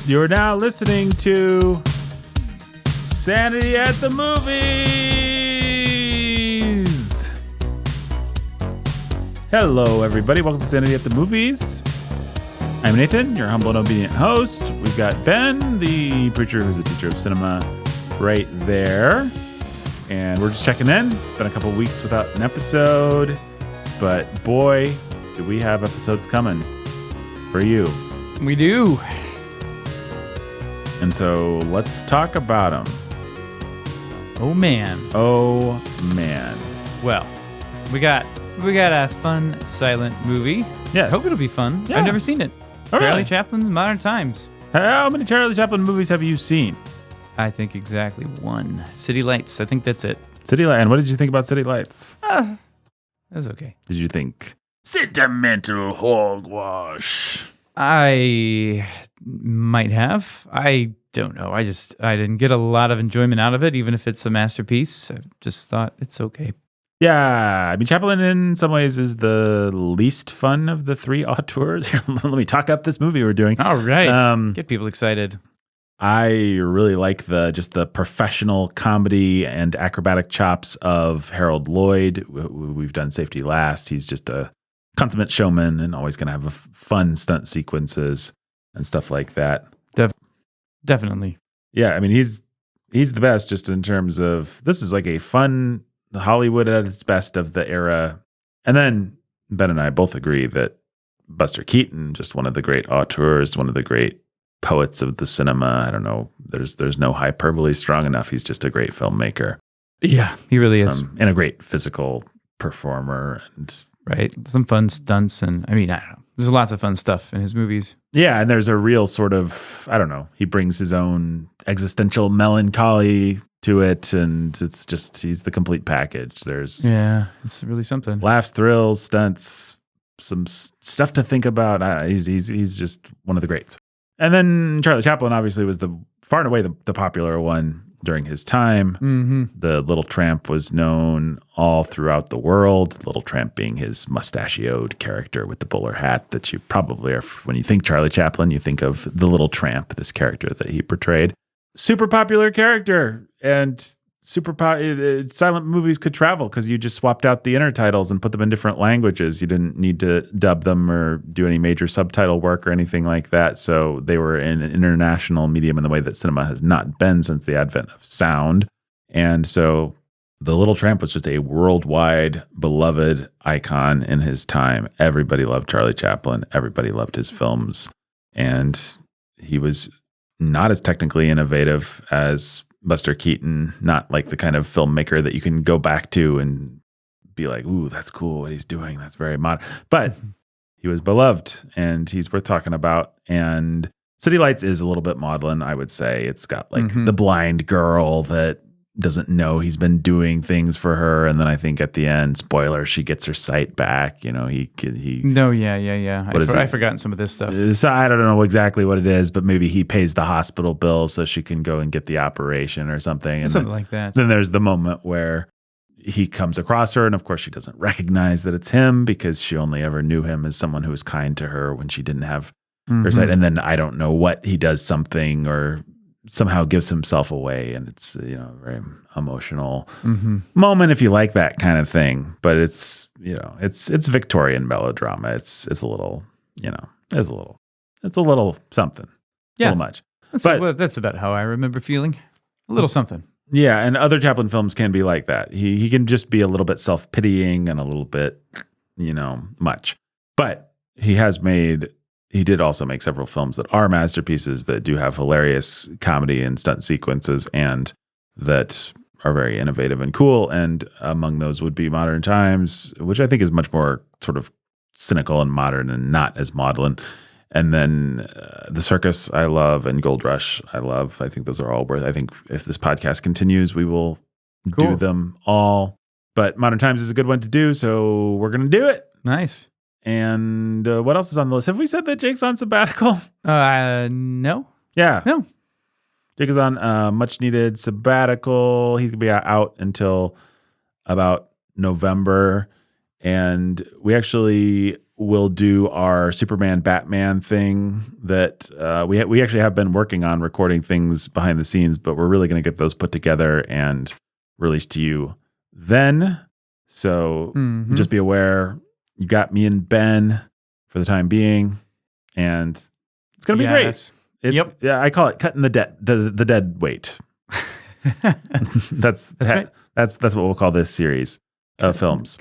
You're now listening to Sanity at the Movies. Hello, everybody. Welcome to Sanity at the Movies. I'm Nathan, your humble and obedient host. We've got Ben, the preacher who's a teacher of cinema, right there. And we're just checking in. It's been a couple weeks without an episode, but boy, do we have episodes coming for you. We do. And so let's talk about them. Oh man. Well, we got a fun silent movie. Yes. Hope it'll be fun. Yeah. I've never seen it. All Charlie right. Chaplin's Modern Times. How many Charlie Chaplin movies have you seen? I think exactly one. City Lights. I think that's it. City Lights. And what did you think about City Lights? That's okay. Did you think sentimental hogwash? I might have. I don't know. I didn't get a lot of enjoyment out of it, even if it's a masterpiece. I just thought it's okay. Yeah, I mean, Chaplin in some ways is the least fun of the three auteurs. Let me talk up this movie we're doing. All right. Get people excited. I really like the professional comedy and acrobatic chops of Harold Lloyd. We've done Safety Last. He's just a consummate showman and always going to have fun stunt sequences and stuff like that. Definitely. Yeah, I mean, he's the best just in terms of this is like a fun Hollywood at its best of the era. And then Ben and I both agree that Buster Keaton, just one of the great auteurs, one of the great poets of the cinema. I don't know. There's no hyperbole strong enough. He's just a great filmmaker. Yeah, he really is. And a great physical performer. And right. Some fun stunts. And I don't know. There's lots of fun stuff in his movies. yeah, and there's a real sort of, I don't know, he brings his own existential melancholy to it. And it's just, he's the complete package. Yeah, it's really something. Laughs, thrills, stunts, some stuff to think about. He's just one of the greats. And then Charlie Chaplin obviously was far and away the popular one during his time. Mm-hmm. The Little Tramp was known all throughout the world. Little Tramp being his mustachioed character with the bowler hat that you probably are, when you think Charlie Chaplin, you think of the Little Tramp, this character that he portrayed. Super popular character, and silent movies could travel because you just swapped out the intertitles and put them in different languages. You didn't need to dub them or do any major subtitle work or anything like that. So they were in an international medium in the way that cinema has not been since the advent of sound. And so The Little Tramp was just a worldwide beloved icon in his time. Everybody loved Charlie Chaplin. Everybody loved his films. And he was not as technically innovative as Buster Keaton, not like the kind of filmmaker that you can go back to and be like, ooh, that's cool what he's doing. That's very modern. But he was beloved and he's worth talking about. And City Lights is a little bit maudlin, I would say. It's got like the blind girl that doesn't know he's been doing things for her. And then I think at the end, spoiler, she gets her sight back. You know, No, yeah. I've forgotten some of this stuff. So I don't know exactly what it is, but maybe he pays the hospital bill so she can go and get the operation or something. And something like that. Then there's the moment where he comes across her, and of course she doesn't recognize that it's him because she only ever knew him as someone who was kind to her when she didn't have her sight. And then I don't know what, he does something or somehow gives himself away, and it's a very emotional moment if you like that kind of thing. But it's it's Victorian melodrama. It's a little it's a little something. Yeah, a little much. That's about how I remember feeling. A little something. Yeah, and other Chaplin films can be like that. He can just be a little bit self-pitying and a little bit much. But he did also make several films that are masterpieces that do have hilarious comedy and stunt sequences and that are very innovative and cool. And among those would be Modern Times, which I think is much more sort of cynical and modern and not as maudlin. And then The Circus I love and Gold Rush I love. I think those are all worth. I think if this podcast continues, we will do them all. But Modern Times is a good one to do, so we're going to do it. Nice. And what else is on the list? Have we said that Jake's on sabbatical? No. Yeah. No. Jake is on much needed sabbatical. He's going to be out until about November. And we actually we'll do our Superman Batman thing that we actually have been working on recording things behind the scenes, but we're really going to get those put together and released to you then. So just be aware, you got me and Ben for the time being, and it's going to be great. Yeah, I call it cutting the dead weight. That's right. That's what we'll call this series of films.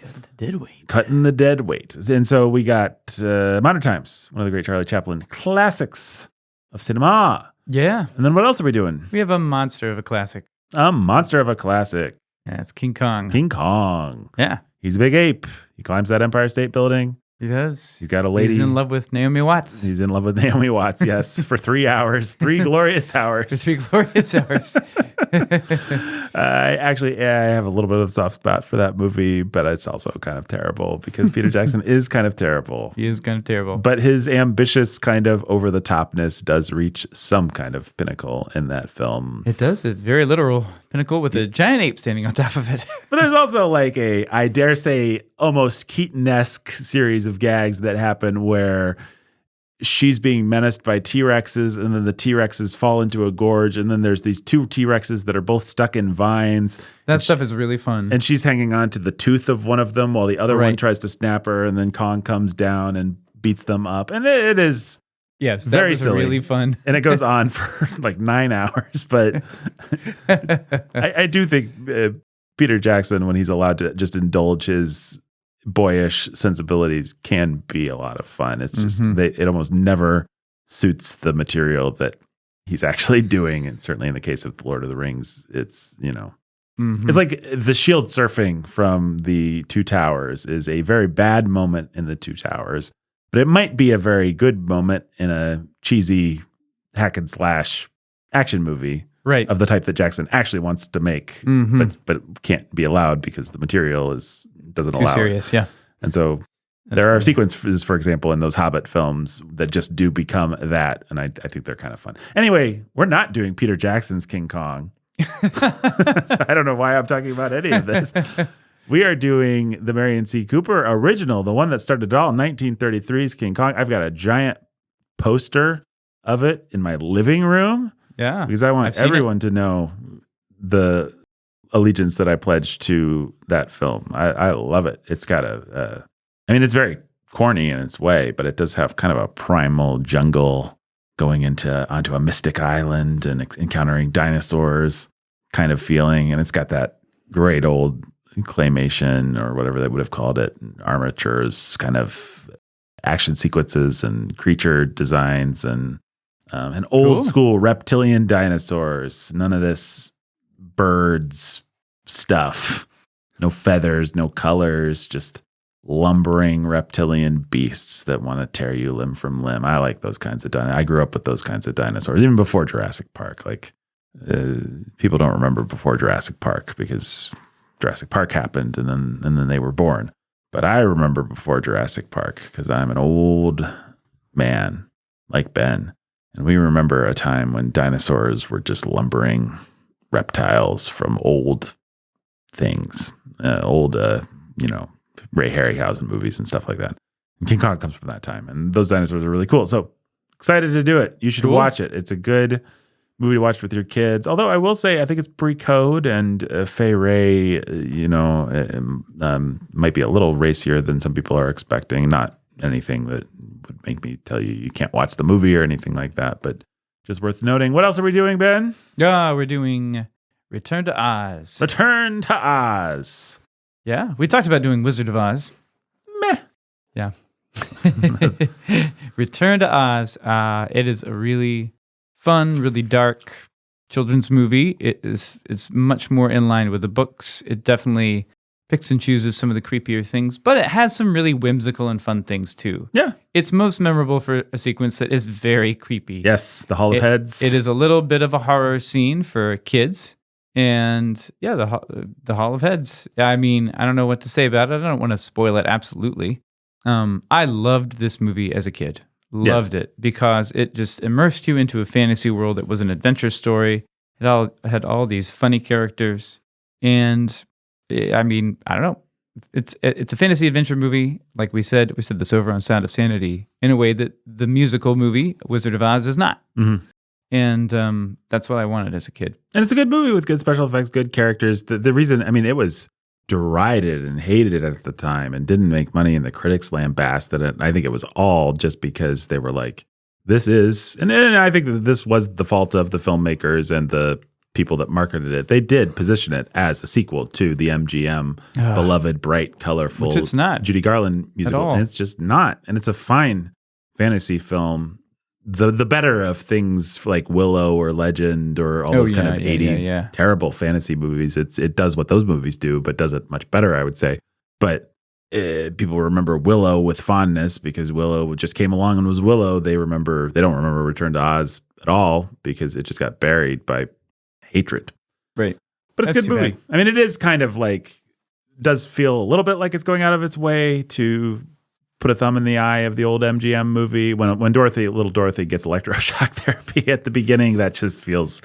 Cutting the dead weight. And so we got Modern Times, one of the great Charlie Chaplin classics of cinema. Yeah. And then what else are we doing? We have a monster of a classic. A monster of a classic. Yeah, it's King Kong. King Kong. Yeah. He's a big ape. He climbs that Empire State Building. He does. He's got a lady. He's in love with Naomi Watts. He's in love with Naomi Watts, yes, for 3 hours, 3 glorious hours. For 3 glorious hours. I have a little bit of a soft spot for that movie, but it's also kind of terrible because Peter Jackson is kind of terrible. He is kind of terrible. But his ambitious kind of over-the-topness does reach some kind of pinnacle in that film. It does. A very literal pinnacle with a giant ape standing on top of it. But there's also like I dare say, almost Keaton-esque series of gags that happen where she's being menaced by T-Rexes, and then the T-Rexes fall into a gorge, and then there's these 2 T-Rexes that are both stuck in vines. That stuff is really fun. And she's hanging on to the tooth of one of them while the other one tries to snap her, and then Kong comes down and beats them up. And it is very silly. Really fun. And it goes on for like 9 hours. But I do think Peter Jackson, when he's allowed to just indulge his boyish sensibilities, can be a lot of fun. It's just it almost never suits the material that he's actually doing, and certainly in the case of The Lord of the Rings, it's it's like the shield surfing from the Two Towers is a very bad moment in the Two Towers, but it might be a very good moment in a cheesy hack and slash action movie. Right. Of the type that Jackson actually wants to make, but can't be allowed because the material doesn't allow it. Too serious, yeah. And so there are sequences, for example, in those Hobbit films that just do become that, and I think they're kind of fun. Anyway, we're not doing Peter Jackson's King Kong. So I don't know why I'm talking about any of this. We are doing the Marion C. Cooper original, the one that started it all, 1933's King Kong. I've got a giant poster of it in my living room. Yeah. Because I want everyone to know the allegiance that I pledge to that film. I love it. It's got it's very corny in its way, but it does have kind of a primal jungle going onto a mystic island and encountering dinosaurs kind of feeling. And it's got that great old claymation or whatever they would have called it, armatures kind of action sequences and creature designs and old school reptilian dinosaurs. None of this birds stuff. No feathers, no colors, just lumbering reptilian beasts that want to tear you limb from limb. I like those kinds of dinosaurs. I grew up with those kinds of dinosaurs, even before Jurassic Park. Like people don't remember before Jurassic Park because Jurassic Park happened and then they were born. But I remember before Jurassic Park because I'm an old man like Ben. And we remember a time when dinosaurs were just lumbering reptiles from old things, Ray Harryhausen movies and stuff like that. And King Kong comes from that time. And those dinosaurs are really cool. So excited to do it. You should watch it. It's a good movie to watch with your kids. Although I will say, I think it's pre-code and Fay Ray, might be a little racier than some people are expecting. Not anything that would make me tell you can't watch the movie or anything like that, but just worth noting. What else are we doing, Ben? Yeah, we're doing Return to Oz. Return to Oz. Yeah, we talked about doing Wizard of Oz. Meh. Yeah. Return to Oz. It is a really fun, really dark children's movie. It's much more in line with the books. It definitely picks and chooses some of the creepier things, but it has some really whimsical and fun things too. Yeah. It's most memorable for a sequence that is very creepy. Yes, the Hall of Heads. It is a little bit of a horror scene for kids. And yeah, the Hall of Heads. I mean, I don't know what to say about it. I don't want to spoil it absolutely. I loved this movie as a kid. Loved it because it just immersed you into a fantasy world. It was an adventure story. It all had all these funny characters. And I mean, I don't know. it's a fantasy adventure movie. Like we said this over on Sound of Sanity in a way that the musical movie Wizard of Oz is not. Mm-hmm. And that's what I wanted as a kid. And it's a good movie with good special effects, good characters. The reason, I mean, it was derided and hated at the time and didn't make money, and the critics lambasted it. I think it was all just because they were like, this is, and I think that this was the fault of the filmmakers and the people that marketed it. They did position it as a sequel to the MGM beloved, bright, colorful, which it's not Judy Garland musical. at all. And it's just not. And it's a fine fantasy film. The better of things like Willow or Legend or all those kind of 80s terrible fantasy movies. It does what those movies do, but does it much better, I would say. But people remember Willow with fondness because Willow just came along and was Willow. They don't remember Return to Oz at all because it just got buried by hatred. Right. But it's a good movie. Bad. I mean, it is kind of like, does feel a little bit like it's going out of its way to put a thumb in the eye of the old MGM movie. When little Dorothy gets electroshock therapy at the beginning, that just feels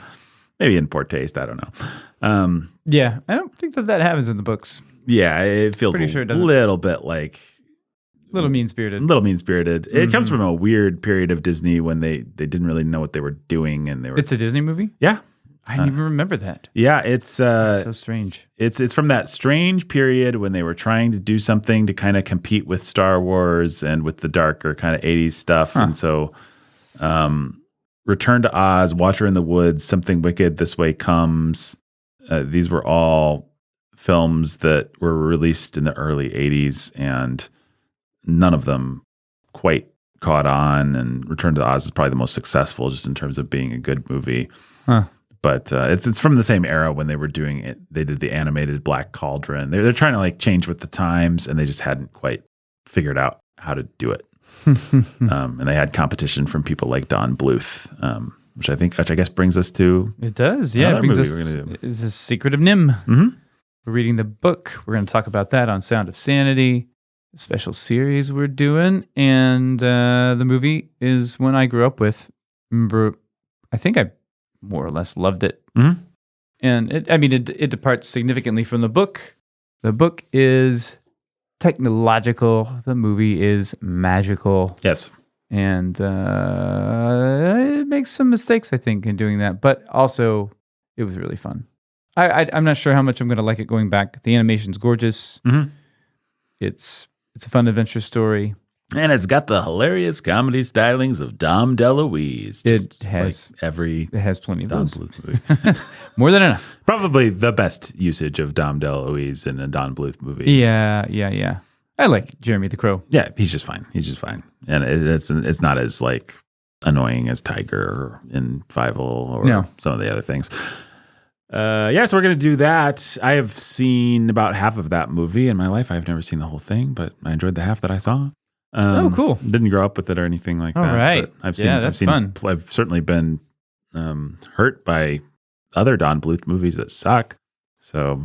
maybe in poor taste. I don't know. Yeah, I don't think that happens in the books. Yeah, it feels a little bit like little mean-spirited. It comes from a weird period of Disney when they didn't really know what they were doing, and they were. It's a Disney movie? Yeah. I didn't even remember that. Yeah, it's so strange. It's from that strange period when they were trying to do something to kind of compete with Star Wars and with the darker kind of 80s stuff. And so Return to Oz, Watcher in the Woods, Something Wicked, This Way Comes. These were all films that were released in the early 80s, and none of them quite caught on. And Return to Oz is probably the most successful just in terms of being a good movie. Huh. But it's from the same era when they were doing it. They did the animated Black Cauldron. They're trying to like change with the times, and they just hadn't quite figured out how to do it. And they had competition from people like Don Bluth, which I guess brings us to it does. Yeah, it brings us. It's The Secret of Nim. Mm-hmm. We're reading the book. We're going to talk about that on Sound of Sanity, a special series we're doing, and the movie is one I grew up with. Remember, I think I more or less loved it. Mm-hmm. And it departs significantly from the book. The book is technological. The movie is magical. Yes. And it makes some mistakes, I think, in doing that. But also, it was really fun. I'm not sure how much I'm going to like it going back. The animation's gorgeous. Mm-hmm. It's a fun adventure story. And it's got the hilarious comedy stylings of Dom DeLuise. It has plenty of those. Bluth movie. More than enough. Probably the best usage of Dom DeLuise in a Don Bluth movie. Yeah. I like Jeremy the Crow. Yeah, he's just fine. And it's not as like annoying as Tiger in Fievel or some of the other things. So we're going to do that. I have seen about half of that movie in my life. I've never seen the whole thing, but I enjoyed the half that I saw. Cool. Didn't grow up with it or anything like that. All right. I've seen fun. I've certainly been hurt by other Don Bluth movies that suck. So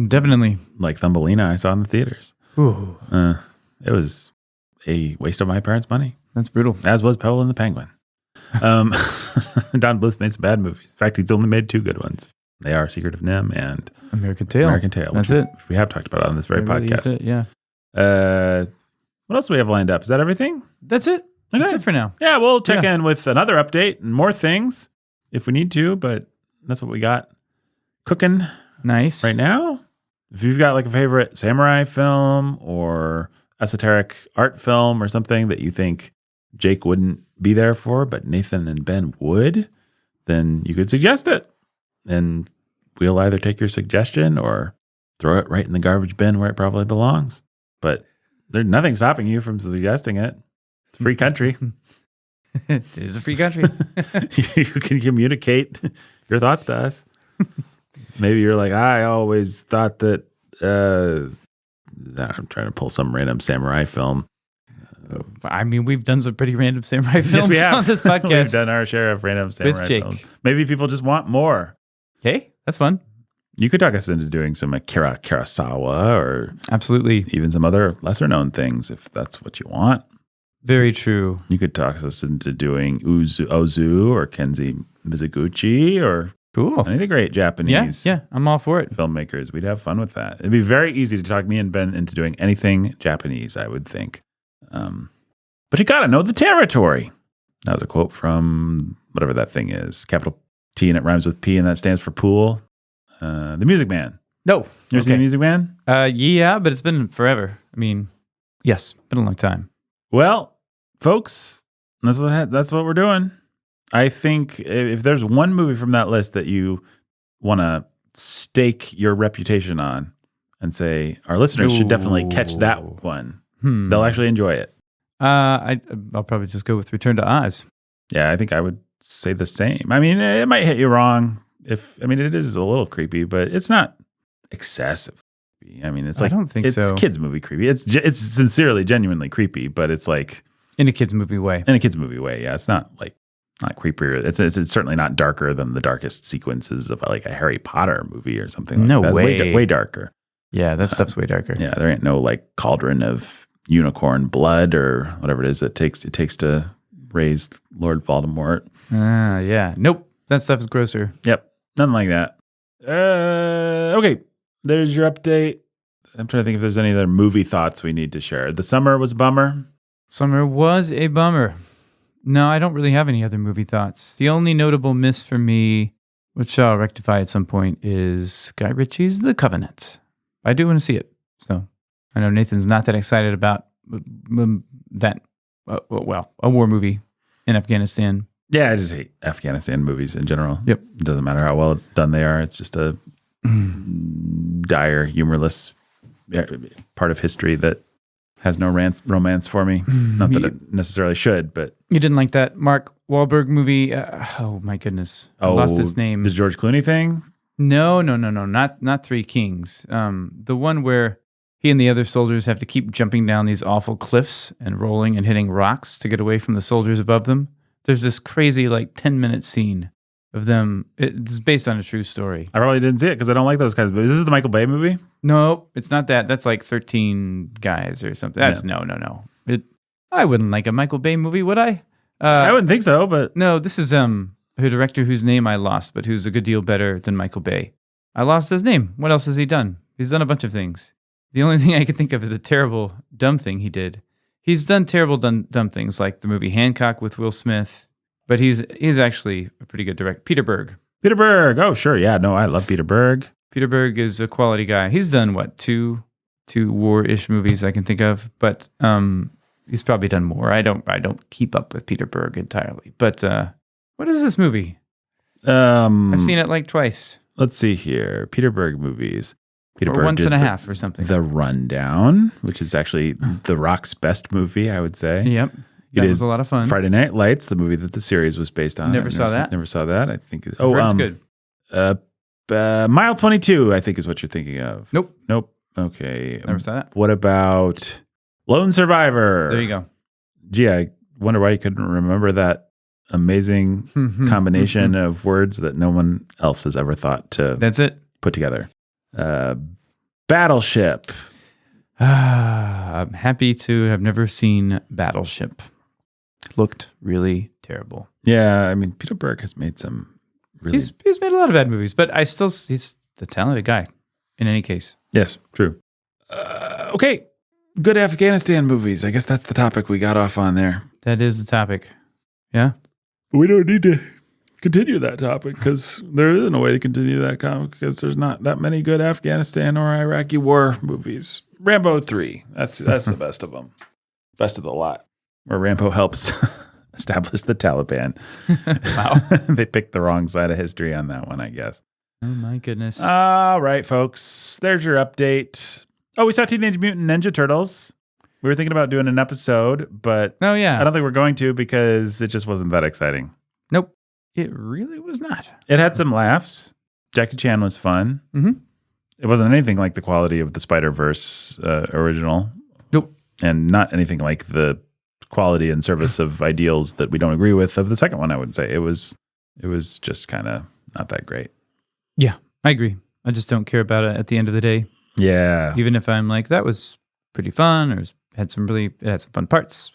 definitely, like Thumbelina, I saw in the theaters. Ooh. It was a waste of my parents' money. That's brutal. As was Pebble and the Penguin. Don Bluth made some bad movies. In fact, he's only made two good ones. They are Secret of Nim and American Tail. That's it. We have talked about on this very podcast. Yeah. What else do we have lined up? Is that everything? That's it. Okay. That's it for now. Yeah, we'll check in with another update and more things if we need to, but that's what we got cooking nice right now. If you've got like a favorite samurai film or esoteric art film or something that you think Jake wouldn't be there for, but Nathan and Ben would, then you could suggest it. And we'll either take your suggestion or throw it right in the garbage bin where it probably belongs. But there's nothing stopping you from suggesting it. It's a free country. It is a free country. You can communicate your thoughts to us. Maybe you're like, I always thought that I'm trying to pull some random samurai film. I mean, we've done some pretty random samurai films on this podcast. We've done our share of random samurai films. Maybe people just want more. Hey, that's fun. You could talk us into doing some Akira Kurosawa or absolutely even some other lesser known things if that's what you want. Very true. You could talk us into doing Ozu or Kenji Mizoguchi or Cool. Any of the great Japanese Yeah, I'm all for it. filmmakers. We'd have fun with that. It'd be very easy to talk me and Ben into doing anything Japanese, I would think. But you got to know the territory. That was a quote from whatever that thing is. Capital T and it rhymes with P and that stands for pool. The Music Man. No. You ever seen The Music Man? Yeah, but it's been forever. I mean, yes, been a long time. Well, folks, that's what we're doing. I think if there's one movie from that list that you want to stake your reputation on and say our listeners should definitely catch that one, they'll actually enjoy it. I'll probably just go with Return to Oz. Yeah, I think I would say the same. I mean, it might hit you wrong. It is a little creepy, but it's not excessive. I mean, it's like I don't think it's so. kids movie creepy. It's sincerely, genuinely creepy, but it's like In a kids movie way. in a kids movie way. Yeah, it's not creepier. It's certainly not darker than the darkest sequences of like a Harry Potter movie or something. Like No that. way. Way darker. Yeah, that stuff's way darker. Yeah, there ain't no like cauldron of unicorn blood or whatever it is it takes to raise Lord Voldemort. Yeah. Nope. That stuff is grosser. Yep, nothing like that. Okay, there's your update. I'm trying to think if there's any other movie thoughts we need to share. The summer was a bummer. Summer was a bummer. No, I don't really have any other movie thoughts. The only notable miss for me, which I'll rectify at some point, is Guy Ritchie's The Covenant. I do want to see it. So I know Nathan's not that excited about that, a war movie in Afghanistan. Yeah, I just hate Afghanistan movies in general. Yep. It doesn't matter how well done they are. It's just a dire, humorless part of history that has no romance for me. Not that it necessarily should, but... You didn't like that Mark Wahlberg movie? Oh, my goodness. I lost its name. The George Clooney thing? No. Not Three Kings. The one where he and the other soldiers have to keep jumping down these awful cliffs and rolling and hitting rocks to get away from the soldiers above them. There's this crazy 10-minute scene of them. It's based on a true story. I probably didn't see it because I don't like those kinds of movies. This is the Michael Bay movie? No, it's not that. That's like 13 guys or something. That's no. I wouldn't like a Michael Bay movie, would I? I wouldn't think so, but... No, this is a director whose name I lost, but who's a good deal better than Michael Bay. I lost his name. What else has he done? He's done a bunch of things. The only thing I can think of is a terrible, dumb thing he did. He's done terrible, dumb things like the movie Hancock with Will Smith, but he's actually a pretty good director. Peter Berg. Peter Berg. Oh, sure. Yeah, no, I love Peter Berg. Peter Berg is a quality guy. He's done, two war-ish movies I can think of, but he's probably done more. I don't keep up with Peter Berg entirely. But what is this movie? I've seen it twice. Let's see here. Peter Berg movies. Peter or Berg once did and a half or something. The Rundown, which is actually The Rock's best movie, I would say. Yep. That was a lot of fun. Friday Night Lights, the movie that the series was based on. Never saw that. Never saw that. I think. It's good. Mile 22, I think is what you're thinking of. Nope. Okay. Never saw that. What about Lone Survivor? There you go. Gee, I wonder why you couldn't remember that amazing combination of words that no one else has ever thought to That's it. put together. Battleship. I'm happy to have never seen Battleship. Looked really terrible. Yeah, I mean, Peter Berg has made some really... He's made a lot of bad movies, but he's a talented guy in any case. Yes, true. Okay, good Afghanistan movies. I guess that's the topic we got off on there. That is the topic. Yeah? We don't need to continue that topic because there isn't a way to continue that topic because there's not that many good Afghanistan or Iraqi war movies. Rambo 3, that's the best of them. Best of the lot. Where Rambo helps establish the Taliban. Wow. They picked the wrong side of history on that one, I guess. Oh, my goodness. All right, folks. There's your update. Oh, we saw Teenage Mutant Ninja Turtles. We were thinking about doing an episode, but oh, yeah. I don't think we're going to because it just wasn't that exciting. Nope. It really was not. It had some laughs. Jackie Chan was fun. Mm-hmm. It wasn't anything like the quality of the Spider-Verse original. Nope. And not anything like the quality and service of ideals that we don't agree with of the second one, I would say. It was just kind of not that great. Yeah, I agree. I just don't care about it at the end of the day. Yeah. Even if I'm like, that was pretty fun or it had some fun parts.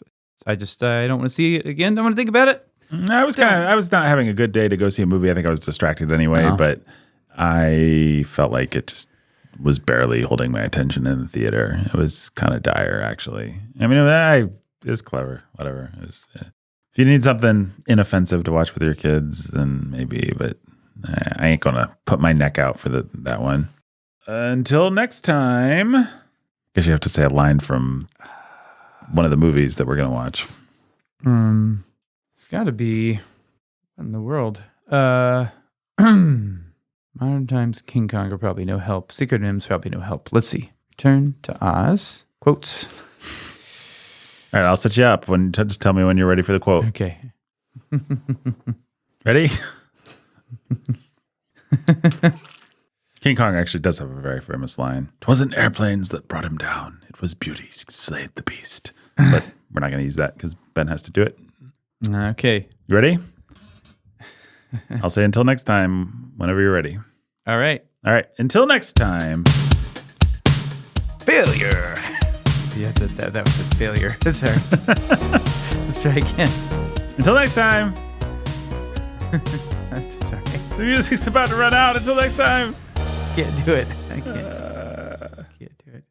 I don't want to see it again. I want to think about it. I was not having a good day to go see a movie. I think I was distracted anyway, Oh. but I felt like it just was barely holding my attention in the theater. It was kind of dire, actually. I mean, it was clever, whatever. If you need something inoffensive to watch with your kids, then maybe, but I ain't going to put my neck out for that one. Until next time, I guess you have to say a line from one of the movies that we're going to watch. It's got to be what in the world. Modern Times King Kong are probably no help. Secret M's probably no help. Let's see. Return to Oz. Quotes. All right, I'll set you up. Just tell me when you're ready for the quote. Okay. Ready? King Kong actually does have a very famous line. "'Twasn't airplanes that brought him down. It was beauty slayed the beast." But we're not going to use that because Ben has to do it. Okay. You ready? I'll say until next time, whenever you're ready. All right. All right. Until next time. Failure. Yeah, that was just failure. Sorry. Let's try again. Until next time. Sorry. The music's about to run out. Until next time. Can't do it. I can't. Can't do it.